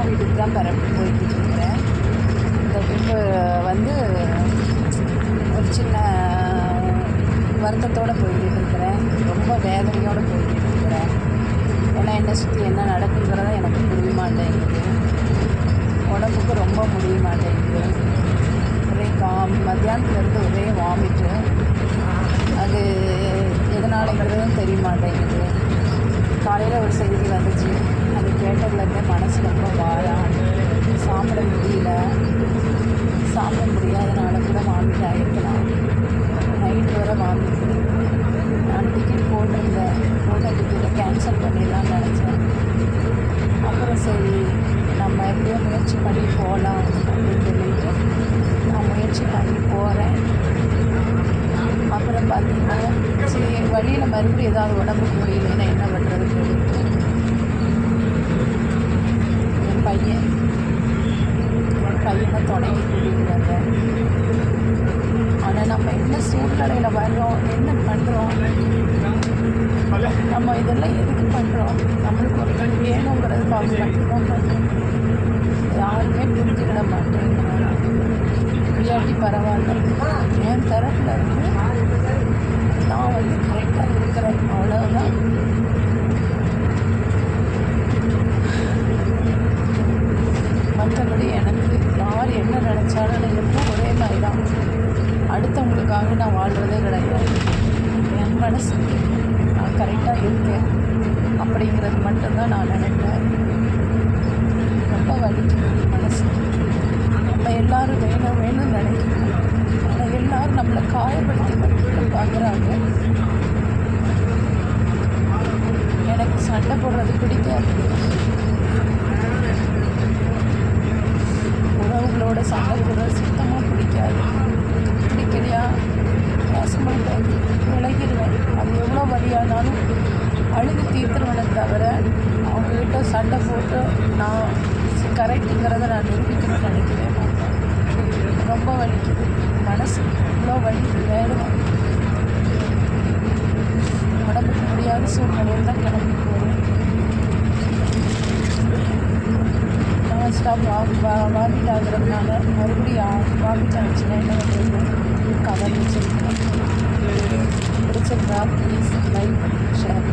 வீட்டுக்கு தான் போய்கிட்டு இருக்கிறேன். இந்த ட்ரிப்பு வந்து ஒரு சின்ன வருத்தத்தோடு போய்கிட்டு இருக்கிறேன். ரொம்ப வேதனையோடு போய்கிட்டு இருக்கிறேன். ஏன்னா என்னை சுற்றி என்ன நடக்குங்கிறத எனக்கு புரிய மாட்டேங்குது. உடம்புக்கு ரொம்ப முடிய மாட்டேங்குது. ஒரே மத்தியானத்துலேருந்து ஒரே வாமிட்டு. அது எதனாலங்கிறதும் தெரிய மாட்டேங்குது. காலையில் ஒரு செய்தி வந்துச்சு, அது கேட்டதுலேருந்தே மனசு ரொம்ப சாப்பிட முடியாதனால கூட வாமிட் ஆகிருக்கலாம். நைட் வரை வாமிட்டு. நான் டிக்கெட் போட்ட டிக்கெட்டை கேன்சல் பண்ணிடலாம்னு நினச்சேன். அப்புறம் சரி நம்ம எப்படியோ முயற்சி பண்ணி போகலாம் அப்படின்னு சொல்லிட்டு நான் முயற்சி பண்ணி போகிறேன். அப்புறம் பார்த்திங்கன்னா சரி வழியில் மறுபடியும் ஏதாவது உடம்புக்கு முடியலைன்னா என்ன பண்ணுறதுன்னு சொல்லிட்டு என் பையனை தொடங்கி கூட்டிகிட்டு வந்தேன். ஆனால் நம்ம என்ன சூழ்நிலையில் வர்றோம், என்ன பண்ணுறோம், நம்ம இதெல்லாம் எதுக்கு பண்ணுறோம், நம்மளுக்கு ஒருத்தர் வேணுங்கிறதுக்காக மட்டும்தான் பண்ணுறோம். யாருமே புரிஞ்சுக்கிட மாட்டேங்கிறாங்க. இல்லாட்டி பரவாயில்ல, என் தரப்பில் இருந்து நான் வந்து கரெக்டாக இருக்கிறேன், அவ்வளோதான். மற்றபடி எனக்கு யார் என்ன நினச்சாலும் எனக்கும் ஒரே மாதிரி தான். அடுத்தவங்களுக்காக நான் வாழ்கிறதே கிடையாது. என் மனசுக்கு நான் கரெக்டாக இருக்கேன் அப்படிங்கிறது மட்டும்தான் நான் நினைப்பேன். ரொம்ப வலிக்குது மனசு. நம்ம எல்லோரும் வேணும்னு நினைக்கிறோம். ஆனால் எல்லோரும் நம்மளை காயப்படுத்தி மட்டும் பார்க்குறாங்க. எனக்கு சண்டை போடுறது பிடிக்காது. உறவுகளோட சண்டை போடுறது சுத்தமாக பிடிக்காது. பிடிக்கலையா பேச மாட்டேன், விலகிடுவேன். அது எவ்வளோ வழியானாலும் அழுது தீர்த்துருவேனே தவிர அவங்ககிட்ட சண்டை போட்டு நான் கரெக்டுங்கிறத நான் நிரூபிக்கணும்னு நினைக்கவே மாட்டேன். ரொம்ப வலிக்குது மனசு, இவ்வளோ வலிக்குது. வேணும் உடம்புக்கு முடியாத சூழ்நிலையில் தான் கிளம்பி போகிறேன். ஸ்டாப் வாமிட் ஆகுறதுனால மறுபடியும் வாமிட் ஆகிடுச்சுன்னா என்ன பண்ணுறது? கவர் வச்சுருக்கேன். பிடிச்சிருந்தா ப்ளீஸ் லைக் ஷேர்.